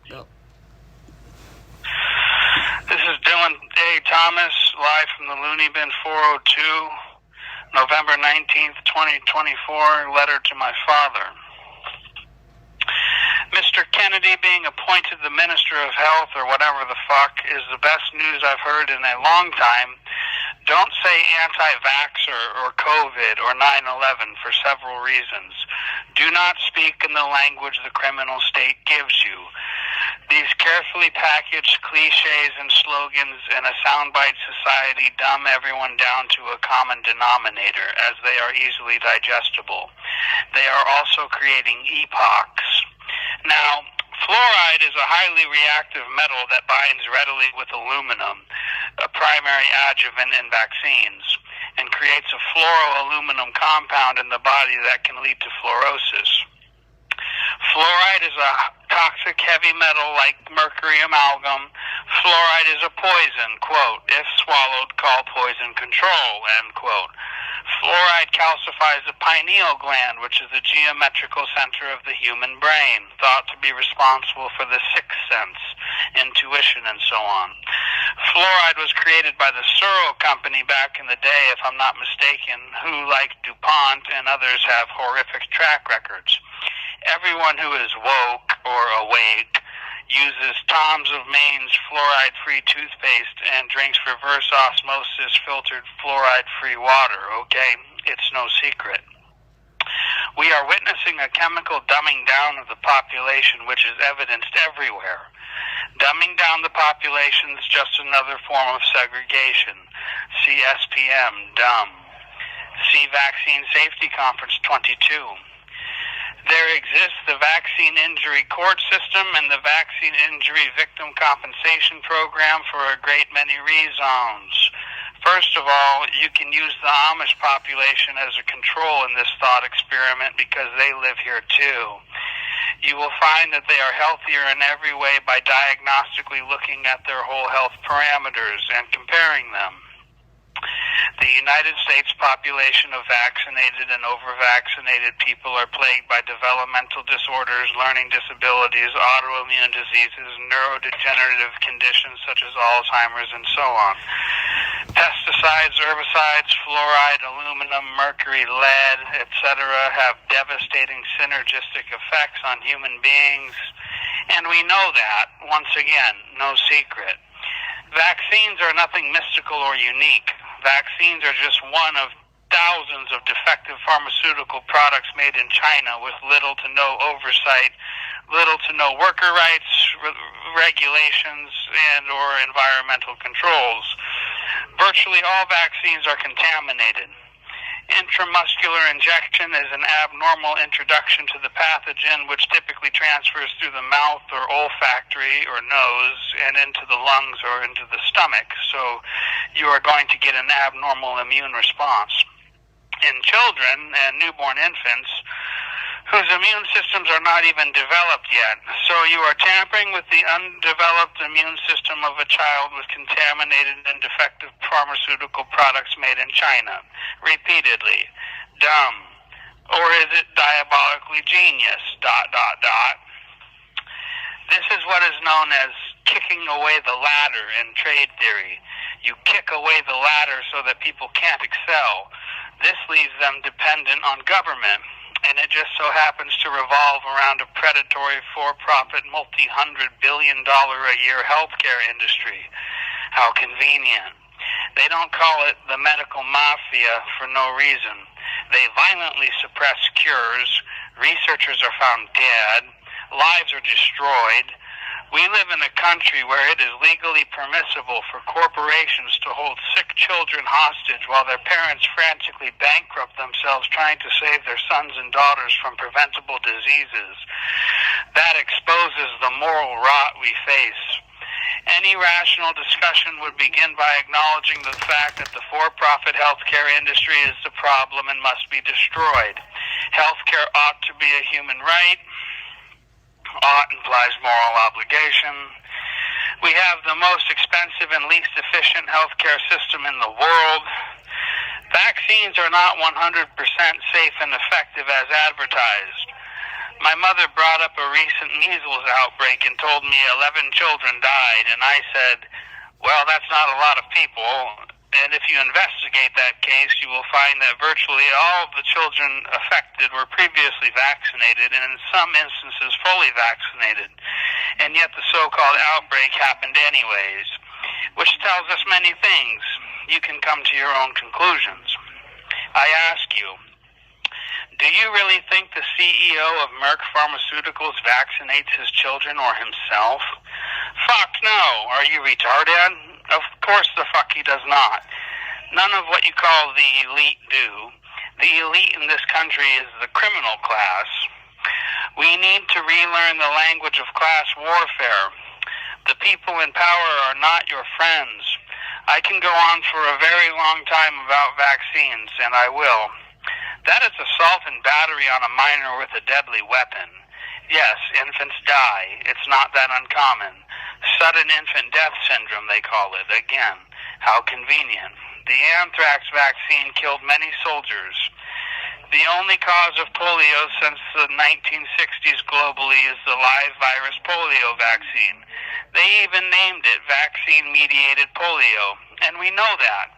Go. This is Dylan A. Thomas, live from the Looney Bin 402, November 19th, 2024, letter to my father. Mr. Kennedy being appointed the Minister of Health, or whatever the fuck, is the best news I've heard in a long time. Don't say anti-vaxxer or COVID or 9/11 for several reasons. Do not speak in the language the criminal state gives you. These carefully packaged cliches and slogans in a soundbite society dumb everyone down to a common denominator, as they are easily digestible. They are also creating epochs. Now, fluoride is a highly reactive metal that binds readily with aluminum, a primary adjuvant in vaccines, and creates a fluoroaluminum compound in the body that can lead to fluorosis. Fluoride is a toxic heavy metal like mercury amalgam. Fluoride is a poison, quote, if swallowed, call poison control, end quote. Fluoride calcifies the pineal gland, which is the geometrical center of the human brain, thought to be responsible for the sixth sense, intuition, and so on. Fluoride was created by the Suro Company back in the day, if I'm not mistaken, who, like DuPont and others, have horrific track records. Everyone who is woke or awake uses Tom's of Maine's fluoride-free toothpaste and drinks reverse osmosis filtered fluoride-free water, okay? It's no secret. We are witnessing a chemical dumbing down of the population, which is evidenced everywhere. Dumbing down the population is just another form of segregation. See SPM, dumb. See Vaccine Safety Conference 22. There exists the Vaccine Injury Court System and the Vaccine Injury Victim Compensation Program for a great many reasons. First of all, you can use the Amish population as a control in this thought experiment because they live here too. You will find that they are healthier in every way by diagnostically looking at their whole health parameters and comparing them. The United States population of vaccinated and over-vaccinated people are plagued by developmental disorders, learning disabilities, autoimmune diseases, neurodegenerative conditions such as Alzheimer's, and so on. Pesticides, herbicides, fluoride, aluminum, mercury, lead, etc. have devastating synergistic effects on human beings, and we know that, once again, no secret. Vaccines are nothing mystical or unique. Vaccines are just one of thousands of defective pharmaceutical products made in China with little to no oversight, little to no worker rights, regulations, and or environmental controls. Virtually all vaccines are contaminated. Intramuscular injection is an abnormal introduction to the pathogen, which typically transfers through the mouth or olfactory or nose and into the lungs or into the stomach. So you are going to get an abnormal immune response. In children and newborn infants, whose immune systems are not even developed yet. So you are tampering with the undeveloped immune system of a child with contaminated and defective pharmaceutical products made in China. Repeatedly. Dumb. Or is it diabolically genius? ... This is what is known as kicking away the ladder in trade theory. You kick away the ladder so that people can't excel. This leaves them dependent on government. And it just so happens to revolve around a predatory, for-profit, multi-hundred billion dollar a year healthcare industry. How convenient. They don't call it the medical mafia for no reason. They violently suppress cures, researchers are found dead, lives are destroyed. We live in a country where it is legally permissible for corporations to hold sick children hostage while their parents frantically bankrupt themselves trying to save their sons and daughters from preventable diseases. That exposes the moral rot we face. Any rational discussion would begin by acknowledging the fact that the for-profit healthcare industry is the problem and must be destroyed. Healthcare ought to be a human right. Ought implies moral obligation. We have the most expensive and least efficient healthcare system in the world. Vaccines are not 100% safe and effective as advertised. My mother brought up a recent measles outbreak and told me 11 children died, and I said, well, that's not a lot of people. And if you investigate that case, you will find that virtually all of the children affected were previously vaccinated, and in some instances fully vaccinated. And yet the so-called outbreak happened anyways, which tells us many things. You can come to your own conclusions. I ask you, do you really think the CEO of Merck Pharmaceuticals vaccinates his children or himself? Fuck no. Are you retarded? Of course the fuck he does not. None of what you call the elite do. The elite in this country is the criminal class. We need to relearn the language of class warfare. The people in power are not your friends. I can go on for a very long time about vaccines, and I will. That is assault and battery on a minor with a deadly weapon. Yes, infants die. It's not that uncommon. Sudden infant death syndrome, they call it. Again, how convenient. The anthrax vaccine killed many soldiers. The only cause of polio since the 1960s globally is the live virus polio vaccine. They even named it vaccine-mediated polio, and we know that.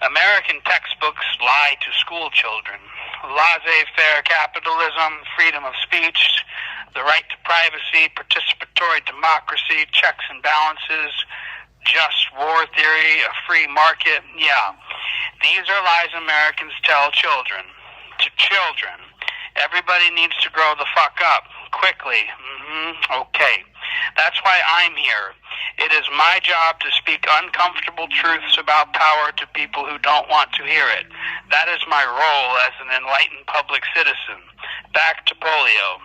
American textbooks lie to school children. Laissez-faire capitalism, freedom of speech, the right to privacy, participatory democracy, checks and balances, just war theory, a free market. Yeah, these are lies Americans tell children. To children. Everybody needs to grow the fuck up. Quickly. Okay. That's why I'm here. It is my job to speak uncomfortable truths about power to people who don't want to hear it. That is my role as an enlightened public citizen. Back to polio.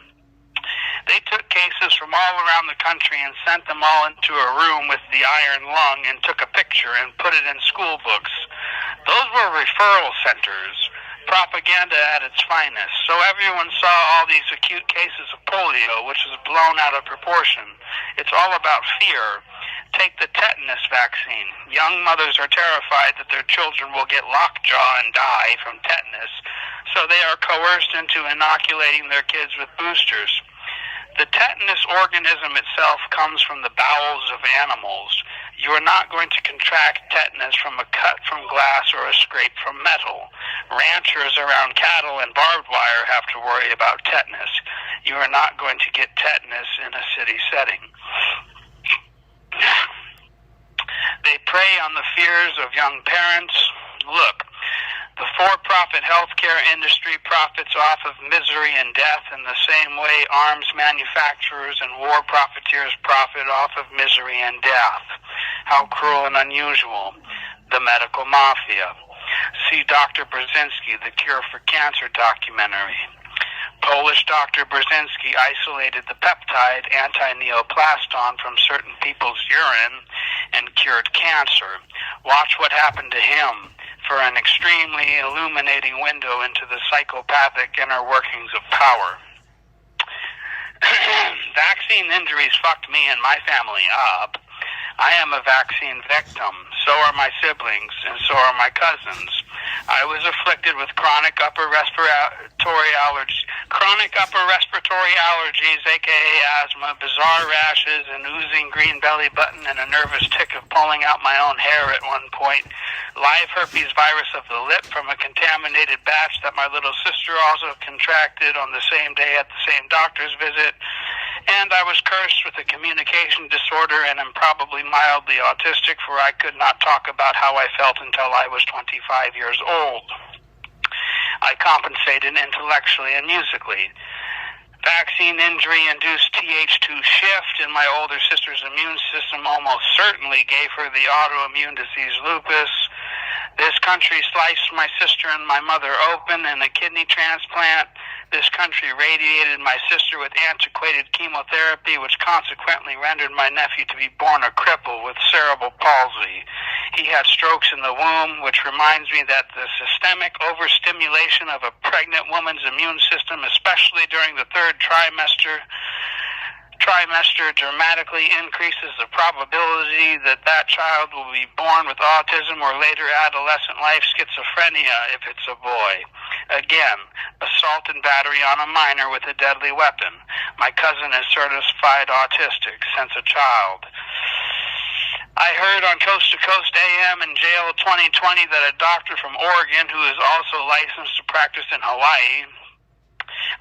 They took cases from all around the country and sent them all into a room with the iron lung and took a picture and put it in school books. Those were referral centers. Propaganda at its finest. So everyone saw all these acute cases of polio, which was blown out of proportion. It's all about fear. Take the tetanus vaccine. Young mothers are terrified that their children will get lockjaw and die from tetanus, so they are coerced into inoculating their kids with boosters. The tetanus organism itself comes from the bowels of animals. You are not going to contract tetanus from a cut from glass or a scrape from metal. Ranchers around cattle and barbed wire have to worry about tetanus. You are not going to get tetanus in a city setting. They prey on the fears of young parents. Look, the for-profit healthcare industry profits off of misery and death in the same way arms manufacturers and war profiteers profit off of misery and death. How cruel and unusual. The medical mafia. See Dr. Brzezinski, The Cure for Cancer documentary. Polish Dr. Brzezinski isolated the peptide anti-neoplaston from certain people's urine and cured cancer. Watch what happened to him. For an extremely illuminating window into the psychopathic inner workings of power. Vaccine injuries fucked me and my family up. I am a vaccine victim. So are my siblings, and so are my cousins. I was afflicted with chronic upper respiratory allergies, aka asthma, bizarre rashes, an oozing green belly button, and a nervous tick of pulling out my own hair at one point. Live herpes virus of the lip from a contaminated batch that my little sister also contracted on the same day at the same doctor's visit. And I was cursed with a communication disorder and am probably mildly autistic, for I could not talk about how I felt until I was 25 years old. I compensated intellectually and musically. Vaccine injury-induced Th2 shift in my older sister's immune system almost certainly gave her the autoimmune disease lupus. This country sliced my sister and my mother open in a kidney transplant. This country radiated my sister with antiquated chemotherapy, which consequently rendered my nephew to be born a cripple with cerebral palsy. He had strokes in the womb, which reminds me that the systemic overstimulation of a pregnant woman's immune system, especially during the third trimester, dramatically increases the probability that that child will be born with autism or later adolescent life schizophrenia if it's a boy. Again, assault and battery on a minor with a deadly weapon. My cousin is certified autistic since a child. I heard on Coast to Coast AM in Jail 2020 that a doctor from Oregon, who is also licensed to practice in Hawaii,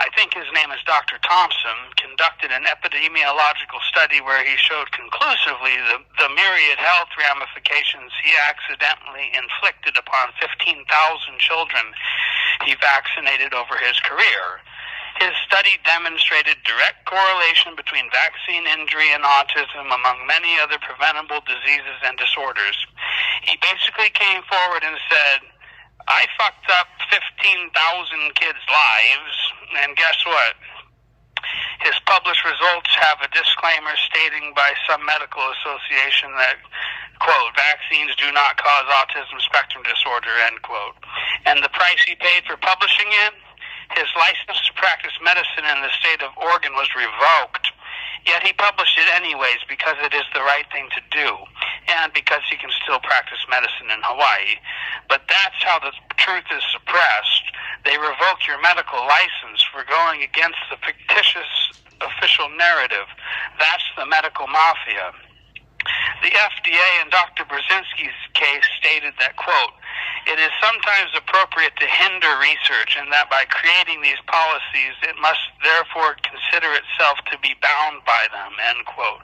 I think his name is Dr. Thompson, conducted an epidemiological study where he showed conclusively the myriad health ramifications he accidentally inflicted upon 15,000 children he vaccinated over his career. His study demonstrated direct correlation between vaccine injury and autism, among many other preventable diseases and disorders. He basically came forward and said, I fucked up 15,000 kids' lives, and guess what? His published results have a disclaimer stating by some medical association that, quote, vaccines do not cause autism spectrum disorder, end quote. And the price he paid for publishing it? His license to practice medicine in the state of Oregon was revoked. Yet he published it anyways because it is the right thing to do, and because he can still practice medicine in Hawaii. But that's how the truth is suppressed. They revoke your medical license for going against the fictitious official narrative. That's the medical mafia. The FDA in Dr. Brzezinski's case stated that, quote, it is sometimes appropriate to hinder research, and that by creating these policies, it must therefore consider itself to be bound by them, end quote.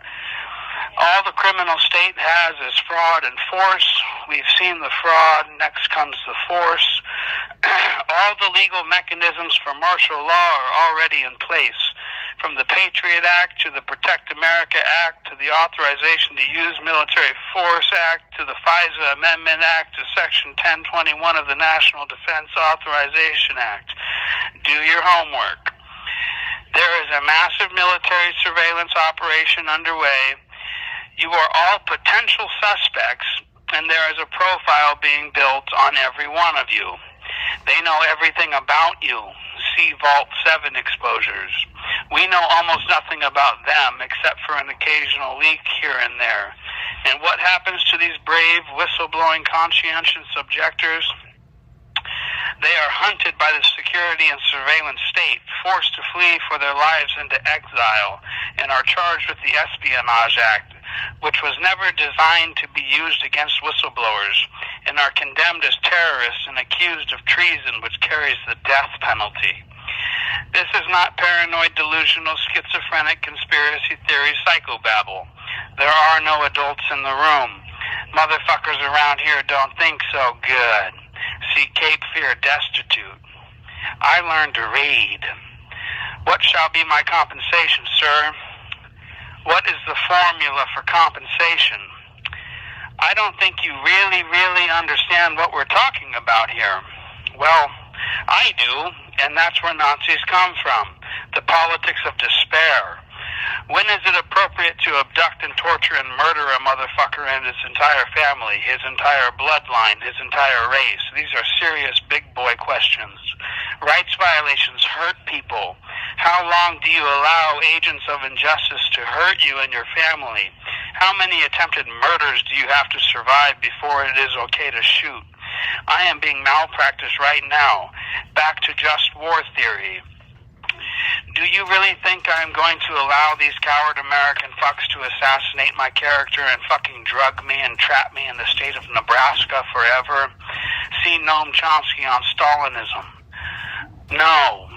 All the criminal state has is fraud and force. We've seen the fraud, next comes the force. All the legal mechanisms for martial law are already in place. From the Patriot Act to the Protect America Act to the Authorization to Use Military Force Act to the FISA Amendment Act to Section 1021 of the National Defense Authorization Act. Do your homework. There is a massive military surveillance operation underway. You are all potential suspects, and there is a profile being built on every one of you. They know everything about you. See Vault 7 exposures. We know almost nothing about them except for an occasional leak here and there. And what happens to these brave, whistleblowing, conscientious objectors? They are hunted by the security and surveillance state, forced to flee for their lives into exile, and are charged with the Espionage Act, which was never designed to be used against whistleblowers, and are condemned as terrorists and accused of treason, which carries the death penalty. This is not paranoid, delusional, schizophrenic, conspiracy theory psychobabble. There are no adults in the room. Motherfuckers around here don't think so good. See Cape Fear Destitute. I learned to read. What shall be my compensation, sir? What is the formula for compensation? I don't think you really understand what we're talking about here. Well, I do, and that's where Nazis come from. The politics of despair. When is it appropriate to abduct and torture and murder a motherfucker and his entire family, his entire bloodline, his entire race? These are serious big boy questions. Rights violations hurt people. How long do you allow agents of injustice to hurt you and your family? How many attempted murders do you have to survive before it is okay to shoot? I am being malpracticed right now. Back to just war theory. Do you really think I'm going to allow these coward American fucks to assassinate my character and fucking drug me and trap me in the state of Nebraska forever? See Noam Chomsky on Stalinism. No.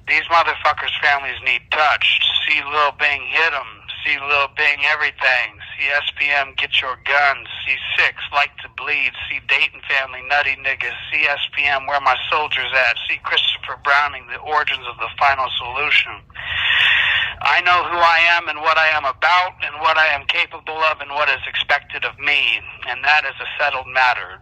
These motherfuckers' families need touched. See Lil Bing hit 'em. See Lil Bing everything. See SPM get your guns. See Six like to bleed. See Dayton family nutty niggas. See SPM where my soldiers at. See Christopher Browning the origins of the final solution. I know who I am and what I am about and what I am capable of and what is expected of me, and that is a settled matter.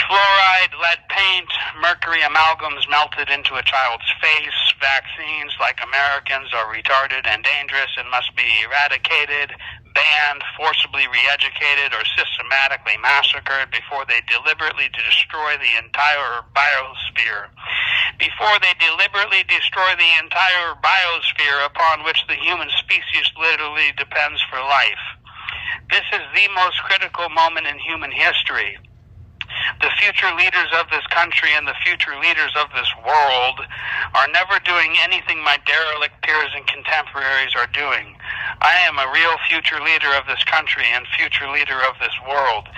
Fluoride, lead paint, mercury amalgams melted into a child's face. Vaccines, like Americans, are retarded and dangerous and must be eradicated, banned, forcibly re-educated, or systematically massacred before they deliberately destroy the entire biosphere. Before they deliberately destroy the entire biosphere upon which the human species literally depends for life. This is the most critical moment in human history. The future leaders of this country and the future leaders of this world are never doing anything my derelict peers and contemporaries are doing. I am a real future leader of this country and future leader of this world.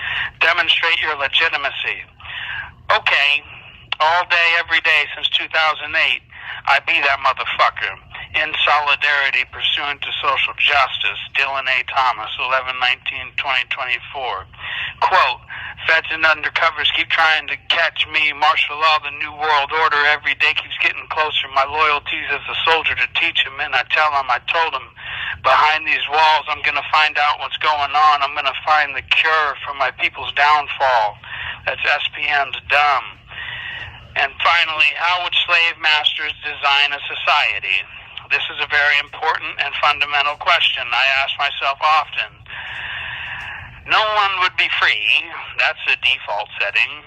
Demonstrate your legitimacy. Okay, all day, every day since 2008, I be that motherfucker. In solidarity, pursuant to social justice, Dylan A. Thomas, 11/19/2024. Quote, feds and undercovers keep trying to catch me. Martial law, the new world order, every day keeps getting closer. My loyalties as a soldier to teach him, and I tell him, I told him, behind these walls, I'm going to find out what's going on. I'm going to find the cure for my people's downfall. That's SPM's dumb. And finally, how would slave masters design a society? This is a very important and fundamental question I ask myself often. No one would be free. That's the default setting.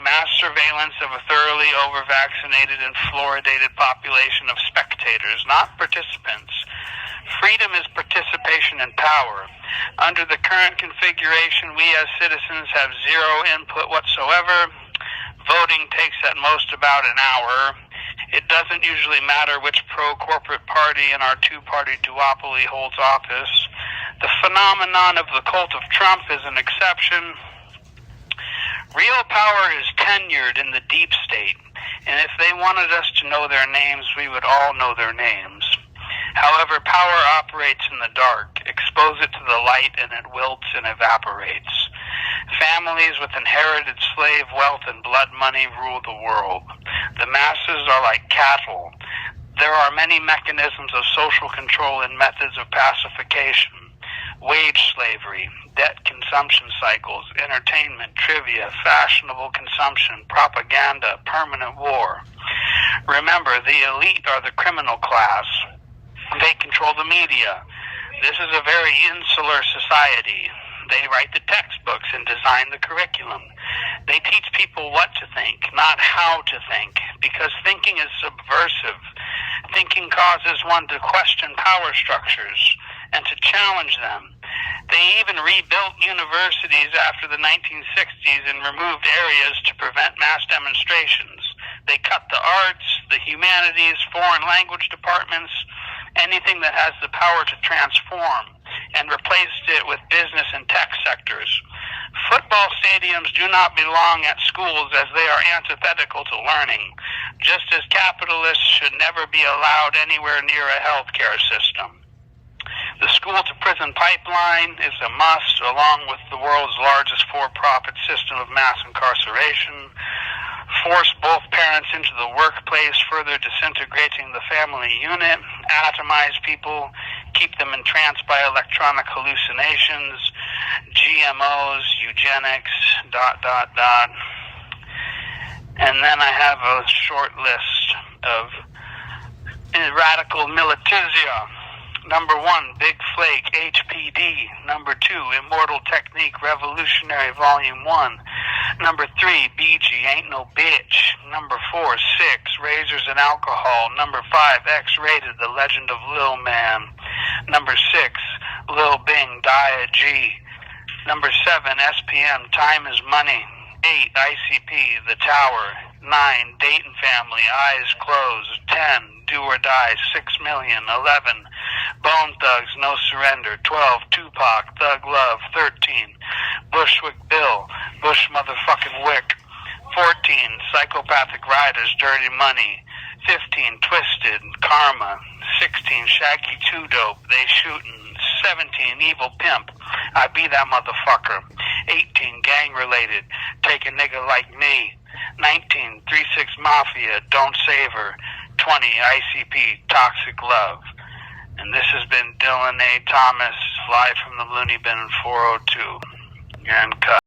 Mass surveillance of a thoroughly over-vaccinated and fluoridated population of spectators, not participants. Freedom is participation in power. Under the current configuration, we as citizens have zero input whatsoever. Voting takes at most about an hour. It doesn't usually matter which pro-corporate party in our two-party duopoly holds office. The phenomenon of the cult of Trump is an exception. Real power is tenured in the deep state, and if they wanted us to know their names, we would all know their names. However, power operates in the dark. Expose it to the light and it wilts and evaporates. Families with inherited slave wealth and blood money rule the world. The masses are like cattle. There are many mechanisms of social control and methods of pacification. Wage slavery, debt consumption cycles, entertainment, trivia, fashionable consumption, propaganda, permanent war. Remember, the elite are the criminal class. They control the media. This is a very insular society. They write the textbooks and design the curriculum. They teach people what to think, not how to think, because thinking is subversive. Thinking causes one to question power structures and to challenge them. They even rebuilt universities after the 1960s and removed areas to prevent mass demonstrations. They cut the arts, the humanities, foreign language departments, anything that has the power to transform, and replaced it with business and tech sectors. Football stadiums do not belong at schools as they are antithetical to learning, just as capitalists should never be allowed anywhere near a healthcare system. The school-to-prison pipeline is a must, along with the world's largest for-profit system of mass incarceration. Force both parents into the workplace, further disintegrating the family unit. Atomize people, keep them entranced by electronic hallucinations, GMOs, eugenics, ... And then I have a short list of radical militancia. Number 1, Big Flake, HPD. Number 2, Immortal Technique, Revolutionary, Volume 1. Number 3, BG, Ain't No Bitch. Number 4, 6, Razors and Alcohol. Number 5, X-Rated, The Legend of Lil Man. Number 6, Lil Bing, Die a G. Number 7, SPM, Time is Money. 8, ICP, The Tower. 9, Dayton Family, Eyes Closed. 10, Do or Die, 6 Million. 11, Bone Thugs, No Surrender. 12, Tupac, Thug Love. 13, Bushwick Bill, Bush motherfucking Wick. 14, Psychopathic Riders, Dirty Money. 15, Twisted, Karma. 16, Shaggy 2 Dope, They Shootin'. 17, Evil Pimp, I Be That Motherfucker. 18, Gang Related, Take a Nigga Like Me. 19, 3-6 Mafia, Don't Save Her. 20, ICP, Toxic Love. And this has been Dylan A. Thomas, live from the Looney Bin 402. And cut.